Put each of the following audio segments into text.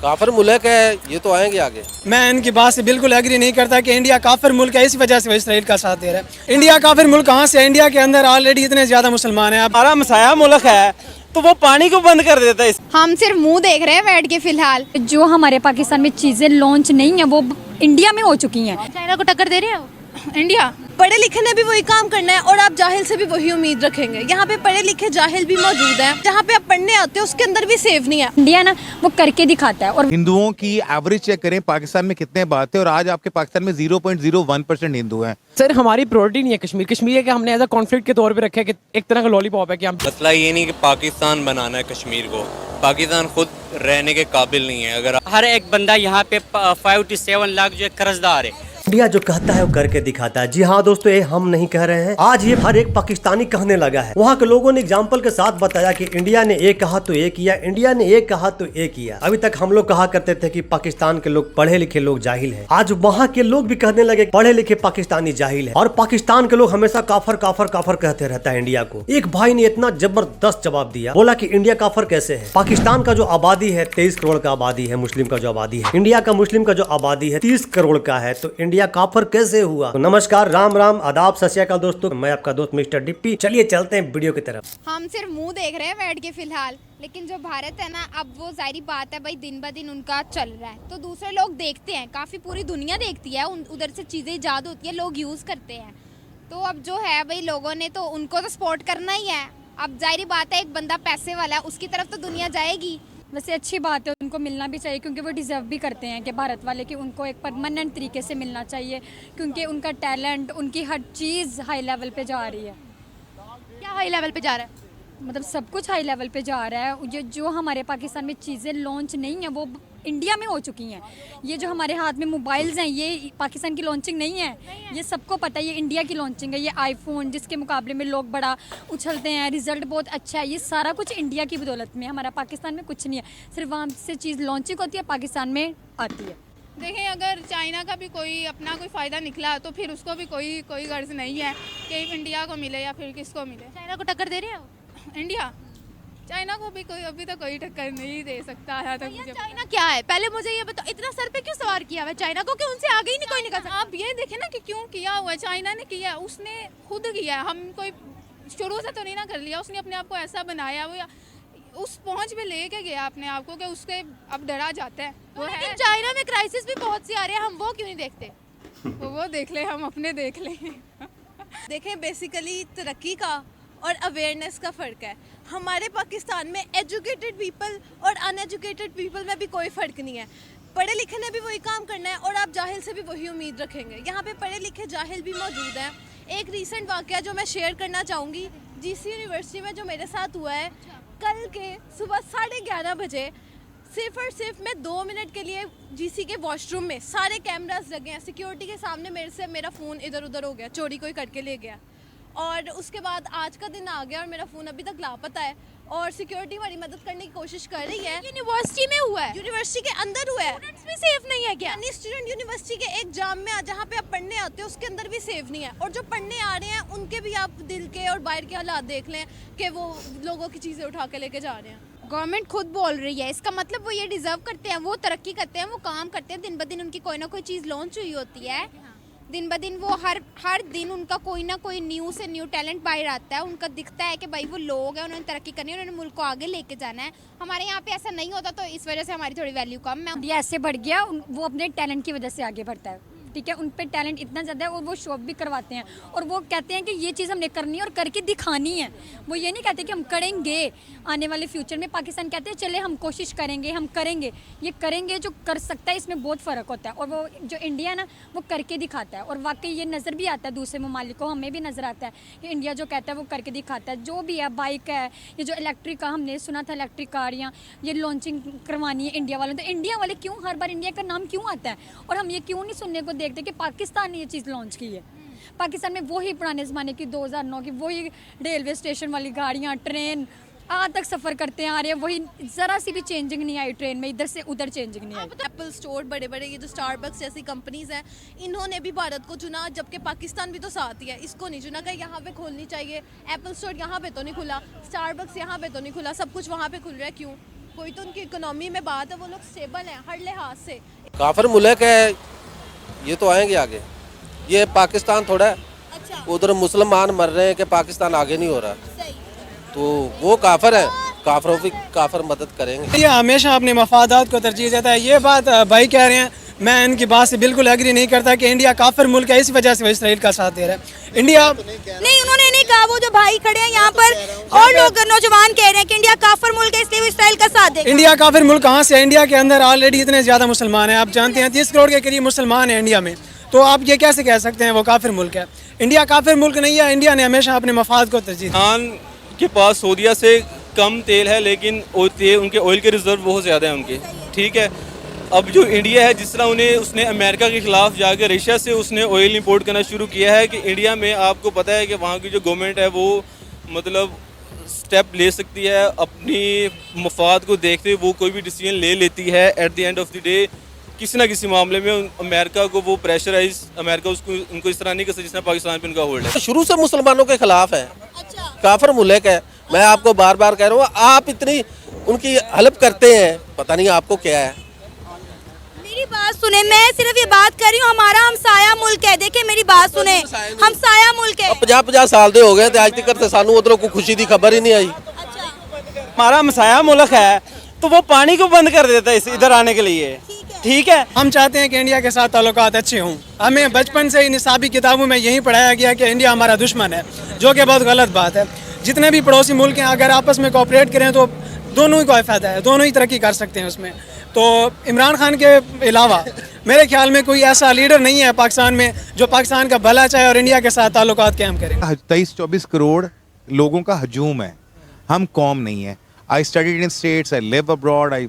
काफिर मुल्क है, ये तो आएंगे आगे। मैं इनकी बात से बिल्कुल एग्री नहीं करता कि इंडिया काफिर मुल्क है, इसी वजह से वो इसराइल का साथ दे रहा है। इंडिया काफिर मुल्क कहाँ से है? इंडिया के अंदर ऑलरेडी इतने ज्यादा मुसलमान हैं। हमारा मसाया मुल्क है तो वो पानी को बंद कर देता है। हम सिर्फ मुंह देख रहे हैं बैठ के फिलहाल। जो हमारे पाकिस्तान में चीज़ें लॉन्च नहीं है वो इंडिया में हो चुकी हैं। चाइना को टक्कर दे रहे हो इंडिया। पढ़े लिखे ने भी वही काम करना है और आप जाहिल से भी वही उम्मीद रखेंगे। यहाँ पे पढ़े लिखे जाहिल भी मौजूद हैं। जहाँ पे आप पढ़ने आते हो उसके अंदर भी सेफ नहीं है। इंडिया ना वो करके दिखाता है। और हिंदुओं की एवरेज चेक करें पाकिस्तान में कितने बात है और आज आपके पाकिस्तान में 0.01% हिंदू हैं। सर हमारी प्रायोरिटी नहीं है कश्मीर। कश्मीर है कि हमने एज अ कॉन्फ्लिक्ट के तौर पे रखा है कि एक तरह का लॉलीपॉप है कि हम मसला ये नहीं कि पाकिस्तान बनाना है कश्मीर को, पाकिस्तान खुद रहने के काबिल नहीं है। अगर हर एक बंदा यहाँ पे 5 to 7 लाख जो है कर्जदार है। इंडिया जो कहता है वो करके दिखाता है। जी हाँ दोस्तों, ये हम नहीं कह रहे हैं, आज ये हर एक पाकिस्तानी कहने लगा है। वहाँ के लोगों ने एग्जाम्पल के साथ बताया कि इंडिया ने ये कहा तो ये किया, इंडिया ने ये कहा तो ये किया। अभी तक हम लोग कहा करते थे कि पाकिस्तान के लोग पढ़े लिखे लोग जाहिल हैं। आज वहाँ के लोग भी कहने लगे पढ़े लिखे पाकिस्तानी जाहिल है। और पाकिस्तान के लोग हमेशा काफर काफर काफर कहते रहता है इंडिया को। एक भाई ने इतना जबरदस्त जवाब दिया, बोला कि इंडिया काफर कैसे है? पाकिस्तान का जो आबादी है 23 करोड़ का आबादी है, मुस्लिम का जो आबादी है। इंडिया का मुस्लिम का जो आबादी है 30 करोड़ का है, तो इंडिया काफर कैसे हुआ? तो नमस्कार, राम राम, आदाब, सत श्री अकाल दोस्तों, मैं आपका दोस्त मिस्टर डिप्पी। चलिए चलते हैं वीडियो की तरफ। हम सिर्फ मुंह देख रहे हैं बैठ के फिलहाल, लेकिन जो भारत है ना, अब वो जाहिर बात है भाई, दिन ब दिन उनका चल रहा है तो दूसरे लोग देखते हैं, काफी पूरी दुनिया देखती है, उधर से चीजें ईजाद होती है, लोग यूज करते हैं। तो अब जो है भाई, लोगों ने तो उनको तो सपोर्ट करना ही है। अब जाहिर बात है, एक बंदा पैसे वाला है, उसकी तरफ तो दुनिया जाएगी। वैसे अच्छी बात है, उनको मिलना भी चाहिए क्योंकि वो डिजर्व भी करते हैं कि भारत वाले कि उनको एक परमानेंट तरीके से मिलना चाहिए, क्योंकि उनका टैलेंट, उनकी हर चीज़ हाई लेवल पे जा रही है। क्या हाई लेवल पे जा रहा है? मतलब सब कुछ हाई लेवल पे जा रहा है। ये जो हमारे पाकिस्तान में चीज़ें लॉन्च नहीं है वो इंडिया में हो चुकी हैं। ये जो हमारे हाथ में मोबाइल्स हैं ये पाकिस्तान की लॉन्चिंग नहीं है, ये सबको पता है, ये इंडिया की लॉन्चिंग है। ये आईफोन जिसके मुकाबले में लोग बड़ा उछलते हैं, रिजल्ट बहुत अच्छा है, ये सारा कुछ इंडिया की बदौलत में। हमारा पाकिस्तान में कुछ नहीं है, सिर्फ वहाँ से चीज़ लॉन्चिंग होती है, पाकिस्तान में आती है। देखें, अगर चाइना का भी कोई अपना कोई फ़ायदा निकला तो फिर उसको भी कोई गर्ज नहीं है कि इंडिया को मिले या फिर किसको मिले। चाइना को टक्कर दे रहे हो इंडिया। चाइना को भी कोई अभी तक कोई टक्कर नहीं दे सकता है। तो मुझे चाइना क्या है, पहले मुझे ये बताओ, इतना सर पे क्यों सवार किया हुआ है चाइना को कि उनसे आगे ही नहीं कोई निकल सकता? आप ये देखें ना कि क्यों किया हुआ है। चाइना ने किया, उसने खुद किया, हम कोई शुरू से तो नहीं ना कर लिया। उसने अपने आप को ऐसा बनाया, वो उस पहुंच पे लेके गया अपने आप को कि उसके अब डरा जाता है। वो है चाइना में क्राइसिस भी बहुत से आ रहे हैं, हम वो क्यों नहीं देखते? वो देख ले, हम अपने देख ले। देखें, बेसिकली तरक्की का और अवेयरनेस का फ़र्क है। हमारे पाकिस्तान में एजुकेटेड पीपल और अनएजुकेटेड पीपल में भी कोई फ़र्क नहीं है। पढ़े लिखे ने भी वही काम करना है और आप जाहिल से भी वही उम्मीद रखेंगे। यहाँ पे पढ़े लिखे जाहिल भी मौजूद हैं। एक रीसेंट वाक़या जो मैं शेयर करना चाहूँगी, जीसी यूनिवर्सिटी में जो मेरे साथ हुआ है, कल के सुबह 11:30 बजे सिर्फ और सिर्फ मैं 2 मिनट के लिए जीसी के वॉशरूम में, सारे कैमरास लगे हैं, सिक्योरिटी के सामने मेरे से मेरा फ़ोन इधर उधर हो गया, चोरी कोई करके ले गया। और उसके बाद आज का दिन आ गया और मेरा फ़ोन अभी तक लापता है और सिक्योरिटी हमारी मदद करने की कोशिश कर रही है। यूनिवर्सिटी में हुआ है, यूनिवर्सिटी के अंदर हुआ है। स्टूडेंट्स भी सेफ नहीं है क्या? यानी स्टूडेंट यूनिवर्सिटी के एक जाम में जहाँ पे आप पढ़ने आते हो उसके अंदर भी सेफ नहीं है। और जो पढ़ने आ रहे हैं उनके भी आप दिल के और बाहर के हालात देख लें कि वो लोगों की चीज़ें उठा के लेके जा रहे हैं। गवर्नमेंट खुद बोल रही है, इसका मतलब वो ये डिजर्व करते हैं, वो तरक्की करते हैं, वो काम करते हैं। दिन ब दिन उनकी कोई ना कोई चीज़ लॉन्च हुई होती है, दिन ब दिन वो हर दिन उनका कोई ना कोई न्यू से न्यू टैलेंट बाहर आता है। उनका दिखता है कि भाई वो लोग हैं, उन्होंने तरक्की करनी है, उन्होंने मुल्क को आगे लेके जाना है। हमारे यहाँ पे ऐसा नहीं होता, तो इस वजह से हमारी थोड़ी वैल्यू कम है। इंडिया ऐसे बढ़ गया, वो अपने टैलेंट की वजह से आगे बढ़ता है, ठीक है। उन पे टैलेंट इतना ज़्यादा है और वो शो ऑफ भी करवाते हैं और वो कहते हैं कि ये चीज़ हमने करनी है और करके दिखानी है। वो ये नहीं कहते कि हम करेंगे आने वाले फ्यूचर में। पाकिस्तान कहते हैं चले हम कोशिश करेंगे, हम करेंगे। ये करेंगे जो कर सकता है, इसमें बहुत फ़र्क होता है। और वो जो इंडिया है ना, वो करके दिखाता है और वाकई ये नज़र भी आता है दूसरे ममालिक को, हमें भी नज़र आता है कि इंडिया जो कहता है वो करके दिखाता है। जो भी है, बाइक है, ये जो इलेक्ट्रिक का हमने सुना था, इलेक्ट्रिक गाड़ियाँ ये लॉन्चिंग करवानी है इंडिया वालों। तो इंडिया वाले क्यों हर बार इंडिया का नाम क्यों आता है और हम ये क्यों नहीं सुनने को देखते कि पाकिस्तान ने ये चीज़ लॉन्च की है? पाकिस्तान में वही पुराने ज़माने की 2009 की वही रेलवे स्टेशन वाली गाड़ियाँ, ट्रेन आज तक सफ़र करते आ रहे हैं, वही ज़रा सी भी चेंजिंग नहीं आई ट्रेन में, इधर से उधर चेंजिंग नहीं आई। एप्पल स्टोर, बड़े बड़े ये जो स्टारबक्स जैसी कंपनीज हैं, इन्होंने भी भारत को चुना, जबकि पाकिस्तान भी तो साथ ही है। इसको नहीं चुना कि यहाँ पे खोलनी चाहिए। एप्पल स्टोर यहाँ पे तो नहीं खुला, स्टारबक्स यहाँ पे तो नहीं खुला, सब कुछ वहाँ पे खुल रहा है। क्यों? कोई तो उनकी इकोनॉमी में बात है, वो लोग स्टेबल हैं हर लिहाज से। काफिर मुल्क है, ये तो आएंगे आगे। ये पाकिस्तान थोड़ा है, उधर मुसलमान मर रहे हैं कि पाकिस्तान आगे नहीं हो रहा, तो वो काफिर है, काफिरों की काफिर मदद करेंगे। ये हमेशा अपने मफादात को तरजीह देता है। ये बात भाई कह रहे हैं, मैं इनकी बात से बिल्कुल एग्री नहीं करता कि इंडिया काफिर मुल्क है, इस वजह से वो इसराइल का साथ दे रहा है। इंडिया नहीं, उन्होंने नहीं कहा। वो जो भाई खड़े हैं यहाँ पर और लोग नौजवान कह रहे हैं कि इंडिया काफिर मुल्क है, इसलिए वो इसराइल का साथ देगा। इंडिया काफिर मुल्क कहाँ से है? इंडिया के अंदर ऑलरेडी इतने ज़्यादा मुसलमान हैं, आप जानते हैं 30 करोड़ के करीब मुसलमान हैं इंडिया में, तो आप ये कैसे कह सकते हैं वो काफिर मुल्क है? इंडिया काफिर मुल्क नहीं है। इंडिया ने हमेशा अपने मफाद को तरजीह दी। खान के पास सऊदीया से कम तेल है, लेकिन उनके ऑयल के रिजर्व बहुत ज़्यादा हैं उनके, ठीक है। अब जो इंडिया है, जिस तरह उसने अमेरिका के खिलाफ जाकर रशिया से उसने ऑयल इंपोर्ट करना शुरू किया है, कि इंडिया में आपको पता है कि वहाँ की जो गवर्नमेंट है वो मतलब स्टेप ले सकती है, अपनी मफाद को देखते हुए वो कोई भी डिसीजन ले लेती है। At the end of the day किसी ना किसी मामले में अमेरिका को वो प्रेशराइज, अमेरिका उनको इस तरह नहीं कर सकता जिसना पाकिस्तान पे उनका होल्ड है। शुरू से मुसलमानों के खिलाफ है, काफिर मुल्क है। मैं आपको बार बार कह रहा हूँ, आप इतनी उनकी हेल्प करते हैं, पता नहीं आपको क्या है। मेरी बात सुने, मैं सिर्फ ये बात कर रही हूँ, हमारा हमसाया मुल्क है। देखिए मेरी बात सुने, हमसाया मुल्क है। 50-50 साल दे हो गए थे, आज तक करते सानू उधरों को खुशी की खबर ही नहीं आई। हमारा हमसाया मुल्क है, तो वो पानी को बंद कर देता है इधर आने के लिए, ठीक है। हम चाहते हैं कि इंडिया के साथ ताल्लुकात अच्छे हों। हमें बचपन से ही निसाबी किताबों में यही पढ़ाया गया कि इंडिया हमारा दुश्मन है, जो कि बहुत गलत बात है। जितने भी पड़ोसी मुल्क हैं, अगर आपस में कोऑपरेट करें तो दोनों ही को फ़ायदा है, दोनों ही तरक्की कर सकते हैं उसमें। तो इमरान खान के अलावा मेरे ख्याल में कोई ऐसा लीडर नहीं है पाकिस्तान में जो पाकिस्तान का भला चाहे और इंडिया के साथ ताल्लुकात कायम करे। 23-24 करोड़ लोगों का हजूम है, हम कौम नहीं है। I studied in states, I live abroad, I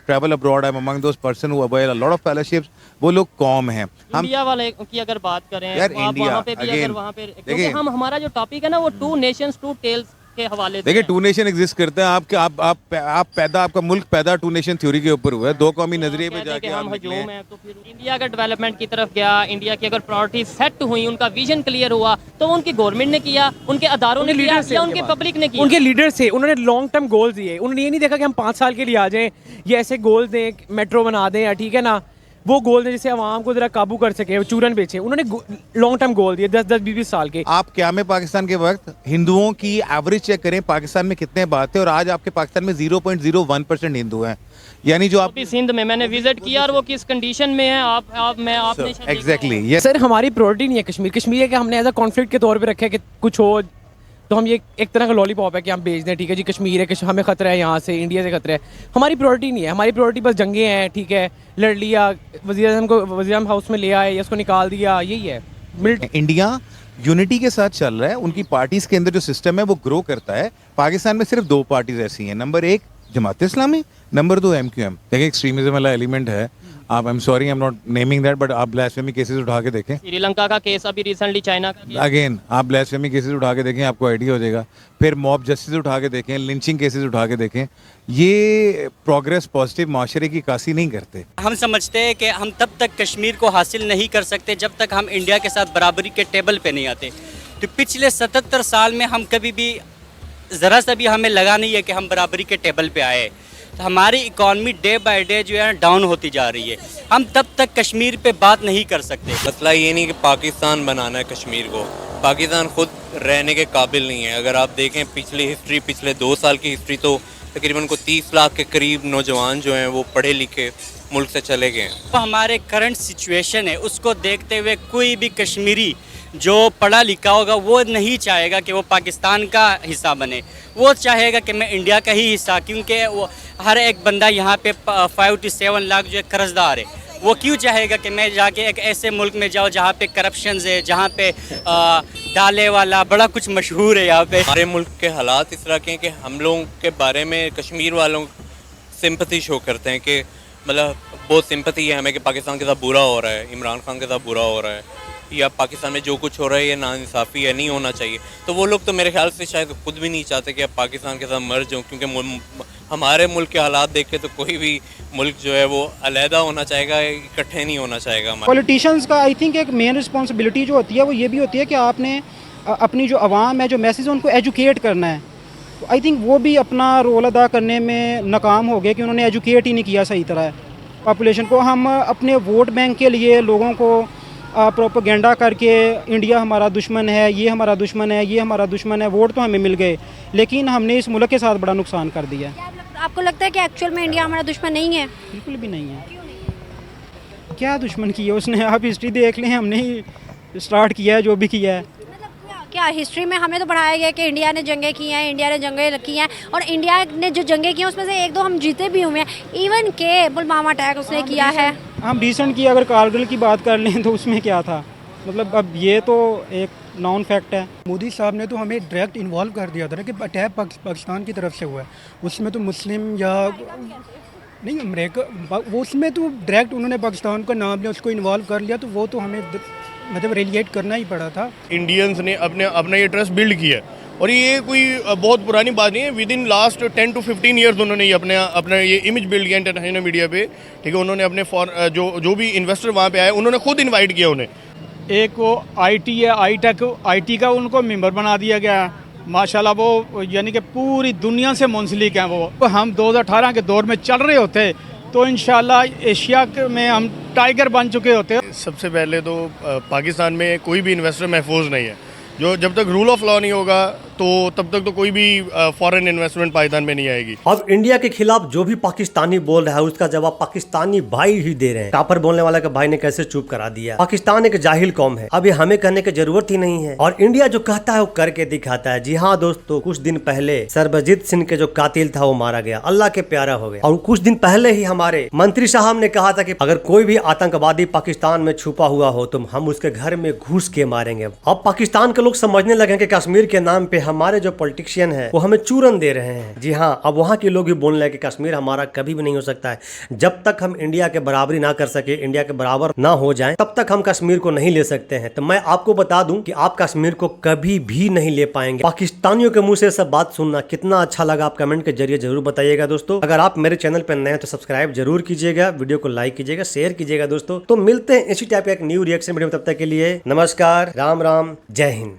travel abroad, I'm among those person who avail a lot of fellowships. वो लोग कौम हैं। हम इंडिया वाले की अगर बात करें, यार, आप इंडिया, वहाँ पे भी again, अगर वहाँ पे, क्योंकि देखिए, हम हमारा जो टॉपिक है ना वो 2 नेशंस 2 टेल्स के हवाले से देखिए है। 2 नेशन एग्जिस्ट करते हैं। आप पैदा, आपका मुल्क पैदा 2 नेशन थ्योरी के ऊपर हुआ है, 2 कौमी नजरिए पे कहते हैं कि जाके हम आप निकले हजूम है, तो फिर इंडिया का डेवलपमेंट की तरफ गया, इंडिया की अगर प्रायोरिटी सेट हुई, उनका विजन क्लियर हुआ, तो वो उनकी गवर्नमेंट ने किया, उनके अदारों ने किया या उनके पब्लिक ने किया। उनके लीडर्स थे, उन्होंने लॉन्ग टर्म गोल्स दिए। उन्होंने ये नहीं देखा कि हम 5 साल के लिए आ जाएं, ये ऐसे गोल दें, मेट्रो बना दें, या ठीक है ना, वो गोल दें जिससे आवाम को जरा काबू कर सके, वो चूरन बेचे। उन्होंने लॉन्ग टर्म गोल दिए 10-10, 20-20 साल के। आप क्या में पाकिस्तान के वक्त हिंदुओं की एवरेज चेक करें, पाकिस्तान में कितने बात है, और आज आपके पाकिस्तान में 0.01% हिंदू हैं। यानी जो आप सिंध में मैंने विजिट किया और वो किस कंडीशन में है, आपने एग्जैक्टली ये सर हमारी प्रायोरिटी नहीं है कश्मीर। कश्मीर है कि हमने एज अ कॉन्फ्लिक्ट के तौर पे रखा है कि कुछ हो तो हम ये एक तरह का लॉलीपॉप है कि हम भेज दें, ठीक है जी, कश्मीर है, हमें खतरा है, यहाँ से इंडिया से खतरा है। हमारी प्रायोरिटी नहीं है। हमारी प्रायोरिटी बस जंगे हैं, ठीक है, लड़ लिया, वज़ीर-ए-आज़म को वज़ीर-ए-आज़म हाउस में ले आए या उसको निकाल दिया, यही है। इंडिया यूनिटी के साथ चल रहा है, उनकी पार्टीज के अंदर जो सिस्टम है वो ग्रो करता है। पाकिस्तान में सिर्फ 2 पार्टीज ऐसी हैं, number 1 Jamaat Islami, number 2 MQM। देखिए एक्सट्रीमिज्म वाला एलिमेंट है। आप I am sorry I am not naming that, but आप ब्लास्फेमी केसेस उठा के देखें। श्रीलंका का केस अभी रिसेंटली चाइना का, अगेन आप ब्लास्फेमी केसेस उठा के देखें, आपको आइडिया हो जाएगा। फिर मॉब जस्टिस उठा के देखें, लिंचिंग केसेस उठा के देखें। ये प्रोग्रेस पॉजिटिव माशरे की कासी नहीं करते। हम समझते हैं कि हम तब तक कश्मीर को हासिल नहीं कर सकते जब तक हम इंडिया के साथ बराबरी के टेबल पे नहीं आते। तो पिछले 77 साल में हम कभी भी ज़रा सा भी हमें लगा नहीं है कि हम बराबरी के टेबल पे आए। तो हमारी इकॉनमी डे बाय डे जो है डाउन होती जा रही है। हम तब तक कश्मीर पे बात नहीं कर सकते। मसला ये नहीं कि पाकिस्तान बनाना है कश्मीर को, पाकिस्तान खुद रहने के काबिल नहीं है। अगर आप देखें पिछली हिस्ट्री, पिछले 2 साल की हिस्ट्री, तो तकरीबन को 30 लाख के करीब नौजवान जो हैं वो पढ़े लिखे मुल्क से चले गए हैं। तो हमारे करंट सिचुएशन है उसको देखते हुए कोई भी कश्मीरी जो पढ़ा लिखा होगा वो नहीं चाहेगा कि वो पाकिस्तान का हिस्सा बने, वो चाहेगा कि मैं इंडिया का ही हिस्सा, क्योंकि वो हर एक बंदा यहाँ पे 5 to 7 लाख जो है कर्जदार है। वो क्यों चाहेगा कि मैं जाके एक ऐसे मुल्क में जाऊँ जहाँ पे करप्शन है, जहाँ पे डाले वाला बड़ा कुछ मशहूर है। यहाँ पे हमारे मुल्क के हालात इस तरह के हैं कि हम लोगों के बारे में कश्मीर वालों सिंपैथी शो करते हैं कि मतलब बहुत सिंपैथी है हमें कि पाकिस्तान के साथ बुरा हो रहा है, इमरान खान के साथ बुरा हो रहा है, या पाकिस्तान में जो कुछ हो रहा है ये नाइंसाफ़ी है, नहीं होना चाहिए। तो वो लोग तो मेरे ख्याल से शायद खुद भी नहीं चाहते कि आप पाकिस्तान के साथ मर जाओ, क्योंकि हमारे मुल्क के हालात देख के तो कोई भी मुल्क जो है वो अलहदा होना चाहेगा, इकट्ठे नहीं होना चाहेगा। पॉलिटिशियंस का आई थिंक एक मेन रिस्पॉन्सिबिलिटी जो होती है वो ये भी होती है कि आपने अपनी जो आवाम है, जो मैसेज उनको एजुकेट करना है। तो आई थिंक वो भी अपना रोल अदा करने में नाकाम हो गए कि उन्होंने एजुकेट ही नहीं किया सही तरह पॉपुलेशन को। हम अपने वोट बैंक के लिए लोगों को प्रोपेगेंडा करके इंडिया हमारा दुश्मन है, ये हमारा दुश्मन है, ये हमारा दुश्मन है, वोट तो हमें मिल गए लेकिन हमने इस मुल्क के साथ बड़ा नुकसान कर दिया। आपको लगता है कि एक्चुअल में इंडिया हमारा दुश्मन नहीं है? बिल्कुल भी नहीं है। क्या दुश्मन किया उसने? आप हिस्ट्री देख लें, हमने ही स्टार्ट किया है जो भी किया है। क्या हिस्ट्री में हमें तो पढ़ाया गया कि इंडिया ने जंगें की हैं, इंडिया ने जंगें की हैं, और इंडिया ने जो जंगें की हैं उसमें से एक दो हम जीते भी हुए हैं। इवन के पुलवामा अटैक उसने किया है। हम रिसेंट की अगर कारगिल की बात कर लें तो उसमें क्या था, मतलब अब ये तो एक नॉन फैक्ट है। मोदी साहब ने तो हमें डायरेक्ट इन्वॉल्व कर दिया था ना कि अटैक पाकिस्तान की तरफ से हुआ है, उसमें तो मुस्लिम या नहीं अमेरिका, वो उसमें तो डायरेक्ट उन्होंने पाकिस्तान का नाम लिया, उसको इन्वॉल्व कर लिया, तो वो तो हमें मतलब रिलेट करना ही पड़ा था। इंडियंस ने अपना ये ट्रस्ट बिल्ड किया है और ये कोई बहुत पुरानी बात नहीं है। With in last 10 to 15 years उन्होंने ये अपना ये इमेज बिल्ड किया इंटरनेशनल मीडिया पे, ठीक है। उन्होंने अपने जो भी इन्वेस्टर वहाँ पे आए उन्होंने खुद इन्वाइट किया उन्हें। एक वो आईटी है, आईटी का उनको मेंबर बना दिया गया माशाल्लाह। वो यानी कि पूरी दुनिया से मुंसलिक हैं वो। हम 2018 के दौर में चल रहे होते तो इंशाल्लाह एशिया में हम टाइगर बन चुके होते। सबसे पहले तो पाकिस्तान में कोई भी इन्वेस्टर महफूज नहीं है। जो जब तक रूल ऑफ लॉ नहीं होगा तो तब तक तो कोई भी फॉरेन इन्वेस्टमेंट पाकिस्तान में नहीं आएगी। अब इंडिया के खिलाफ जो भी पाकिस्तानी बोल रहा है उसका जवाब पाकिस्तानी भाई ही दे रहे हैं। टापर बोलने वाला के भाई ने कैसे चुप करा दिया। पाकिस्तान एक जाहिल कौम है, अब ये हमें कहने की जरूरत ही नहीं है और इंडिया जो कहता है वो करके दिखाता है। जी हाँ दोस्तों, कुछ दिन पहले सरबजीत सिंह के जो कातिल था वो मारा गया, अल्लाह के प्यारा हो गया। और कुछ दिन पहले ही हमारे मंत्री साहब ने कहा था कि अगर कोई भी आतंकवादी पाकिस्तान में छुपा हुआ हो तो हम उसके घर में घुस के मारेंगे। अब पाकिस्तान के लोग समझने लगे कि कश्मीर के नाम पे हमारे जो पॉलिटिशियन है वो हमें चूरन दे रहे हैं। जी हाँ, अब वहाँ के लोग भी बोलने लगे कि कश्मीर हमारा कभी भी नहीं हो सकता है। जब तक हम इंडिया के बराबरी ना कर सके, इंडिया के बराबर ना हो जाए, तब तक हम कश्मीर को नहीं ले सकते हैं। तो मैं आपको बता दूं कि आप कश्मीर को कभी भी नहीं ले पाएंगे। पाकिस्तानियों के मुंह से सब बात सुनना कितना अच्छा लगा आप कमेंट के जरिए जरूर बताइएगा दोस्तों। अगर आप मेरे चैनल पर नए हैं तो सब्सक्राइब जरूर कीजिएगा, वीडियो को लाइक कीजिएगा, शेयर कीजिएगा दोस्तों। तो मिलते हैं इसी टाइप का एक न्यू रिएक्शन वीडियो में, तब तक के लिए नमस्कार, राम राम, जय हिंद।